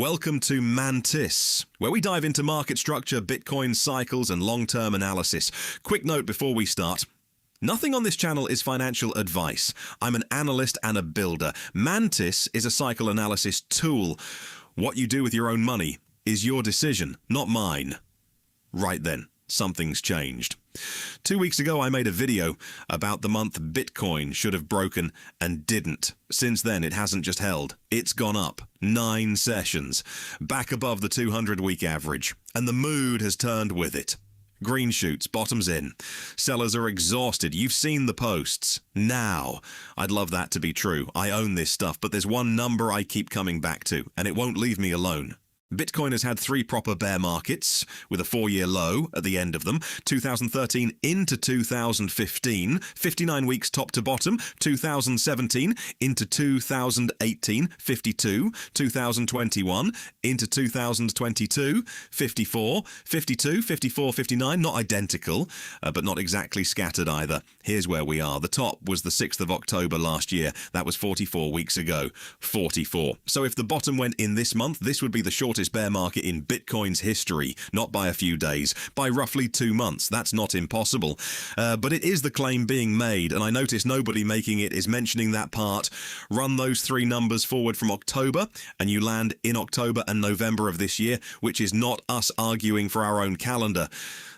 Welcome to Mantis, where we dive into market structure, Bitcoin cycles, and long-term analysis. Quick note before we start. Nothing on this channel is financial advice. I'm an analyst and a builder. Mantis is a cycle analysis tool. What you do with your own money is your decision, not mine. Right then, something's changed. 2 weeks ago, I made a video about the month Bitcoin should have broken and didn't. Since then, it hasn't just held. It's gone up 9 sessions, back above the 200-week average, and the mood has turned with it. Green shoots, bottoms in. Sellers are exhausted. You've seen the posts. Now, I'd love that to be true. I own this stuff, but there's one number I keep coming back to, and it won't leave me alone. Bitcoin has had 3 proper bear markets, with a 4-year low at the end of them, 2013 into 2015, 59 weeks top to bottom, 2017 into 2018, 52, 2021 into 2022, 54, 52, 54, 59, not identical, but not exactly scattered either. Here's where we are. The top was the 6th of October last year. That was 44 weeks ago. 44. So if the bottom went in this month, this would be the shortest bear market in Bitcoin's history, not by a few days, by roughly 2 months. That's not impossible. But it is the claim being made, and I notice nobody making it is mentioning that part. Run those 3 numbers forward from October, and you land in October and November of this year, which is not us arguing for our own calendar.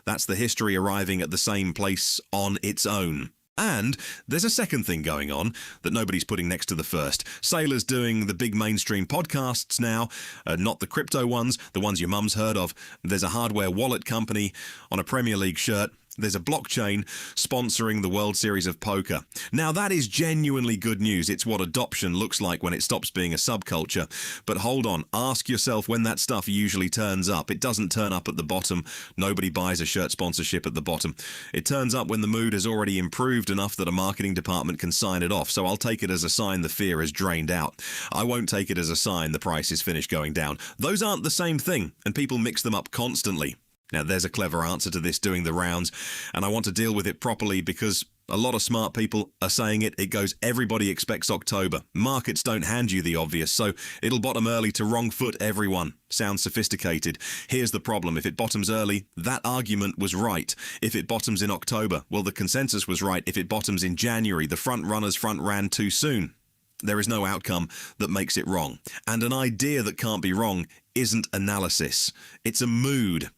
That's the history arriving at the same place on its own. And there's a second thing going on that nobody's putting next to the first. Saylor's doing the big mainstream podcasts now, not the crypto ones, the ones your mum's heard of. There's a hardware wallet company on a Premier League shirt. There's a blockchain sponsoring the World Series of Poker. Now, that is genuinely good news. It's what adoption looks like when it stops being a subculture. But hold on, ask yourself when that stuff usually turns up. It doesn't turn up at the bottom. Nobody buys a shirt sponsorship at the bottom. It turns up when the mood has already improved enough that a marketing department can sign it off. So I'll take it as a sign the fear is drained out. I won't take it as a sign the price is finished going down. Those aren't the same thing, and people mix them up constantly. Now, there's a clever answer to this doing the rounds, and I want to deal with it properly because a lot of smart people are saying it. It goes, everybody expects October. Markets don't hand you the obvious, so it'll bottom early to wrong foot everyone. Sounds sophisticated. Here's the problem. If it bottoms early, that argument was right. If it bottoms in October, well, the consensus was right. If it bottoms in January, the front runners front ran too soon. There is no outcome that makes it wrong. And an idea that can't be wrong isn't analysis. It's a mood.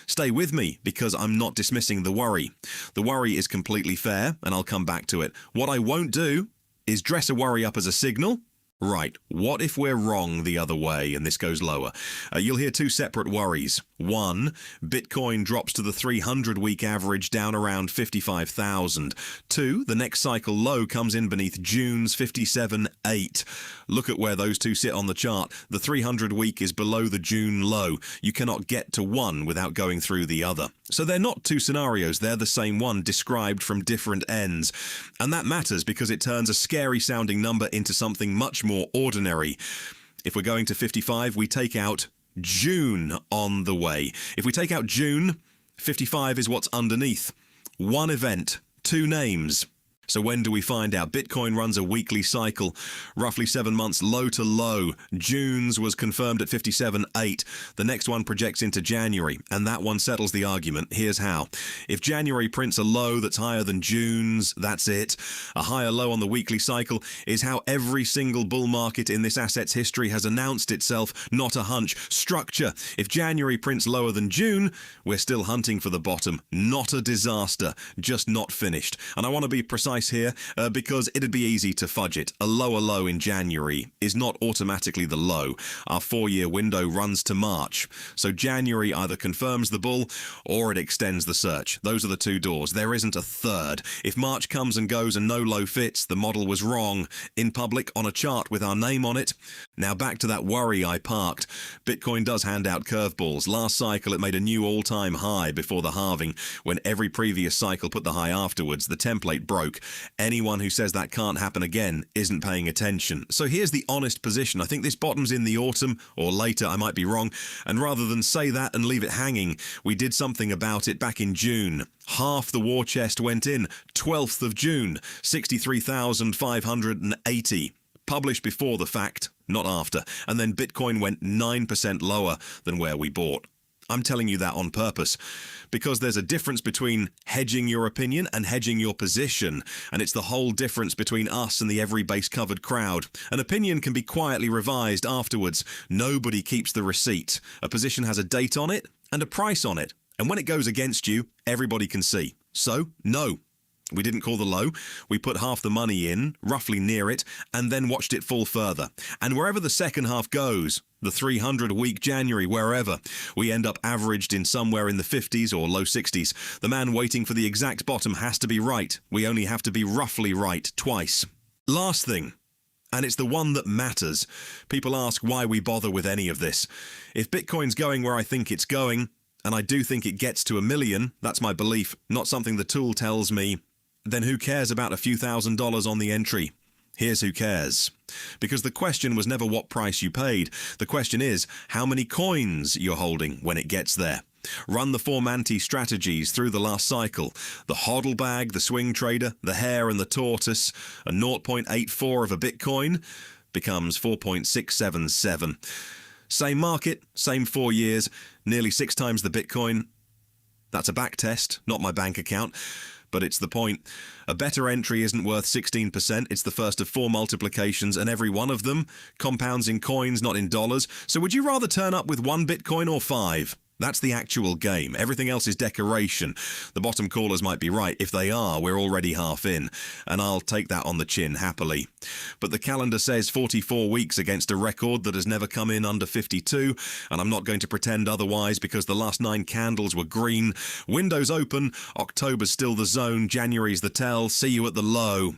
Stay with me because I'm not dismissing the worry. The worry is completely fair, and I'll come back to it. What I won't do is dress a worry up as a signal. Right, what if we're wrong the other way and this goes lower? You'll hear 2 separate worries. 1, Bitcoin drops to the 300-week average down around 55,000. 2, the next cycle low comes in beneath June's 57.8. Look at where those 2 sit on the chart. The 300-week is below the June low. You cannot get to one without going through the other. So they're not 2 scenarios, they're the same one described from different ends. And that matters because it turns a scary-sounding number into something much more ordinary. If we're going to 55, we take out June on the way. If we take out June, 55 is what's underneath. 1 event, 2 names. So when do we find out? Bitcoin runs a weekly cycle, roughly 7 months low to low. June's was confirmed at 57.8. The next one projects into January, and that one settles the argument. Here's how. If January prints a low that's higher than June's, that's it. A higher low on the weekly cycle is how every single bull market in this asset's history has announced itself, not a hunch. Structure. If January prints lower than June, we're still hunting for the bottom. Not a disaster, just not finished. And I want to be precise here because it'd be easy to fudge it. A lower low in January is not automatically the low. Our 4-year window runs to March. So January either confirms the bull or it extends the search. Those are the 2 doors. There isn't a third. If March comes and goes and no low fits, the model was wrong. In public, on a chart with our name on it. Now back to that worry I parked. Bitcoin does hand out curveballs. Last cycle it made a new all-time high before the halving. When every previous cycle put the high afterwards, the template broke. Anyone who says that can't happen again isn't paying attention. So here's the honest position. I think this bottoms in the autumn, or later, I might be wrong. And rather than say that and leave it hanging, we did something about it back in June. Half the war chest went in. 12th of June, 63,580. Published before the fact, not after, and then Bitcoin went 9% lower than where we bought. I'm telling you that on purpose, because there's a difference between hedging your opinion and hedging your position, and it's the whole difference between us and the every base-covered crowd. An opinion can be quietly revised afterwards. Nobody keeps the receipt. A position has a date on it and a price on it, and when it goes against you, everybody can see. So, no. We didn't call the low. We put half the money in, roughly near it, and then watched it fall further. And wherever the second half goes, the 300-week January, wherever, we end up averaged in somewhere in the 50s or low 60s. The man waiting for the exact bottom has to be right. We only have to be roughly right twice. Last thing, and it's the one that matters. People ask why we bother with any of this. If Bitcoin's going where I think it's going, and I do think it gets to 1 million, that's my belief, not something the tool tells me, then who cares about a few $1,000s on the entry? Here's who cares. Because the question was never what price you paid. The question is how many coins you're holding when it gets there. Run the 4 Manti strategies through the last cycle. The hodl bag, the swing trader, the hare and the tortoise. A 0.84 of a Bitcoin becomes 4.677. Same market, same 4 years, nearly 6 times the Bitcoin. That's a back test, not my bank account. But it's the point. A better entry isn't worth 16%. It's the first of 4 multiplications, and every one of them compounds in coins, not in dollars. So would you rather turn up with 1 Bitcoin or 5? That's the actual game. Everything else is decoration. The bottom callers might be right. If they are, we're already half in. And I'll take that on the chin happily. But the calendar says 44 weeks against a record that has never come in under 52. And I'm not going to pretend otherwise because the last 9 candles were green. Windows open. October's still the zone. January's the tell. See you at the low.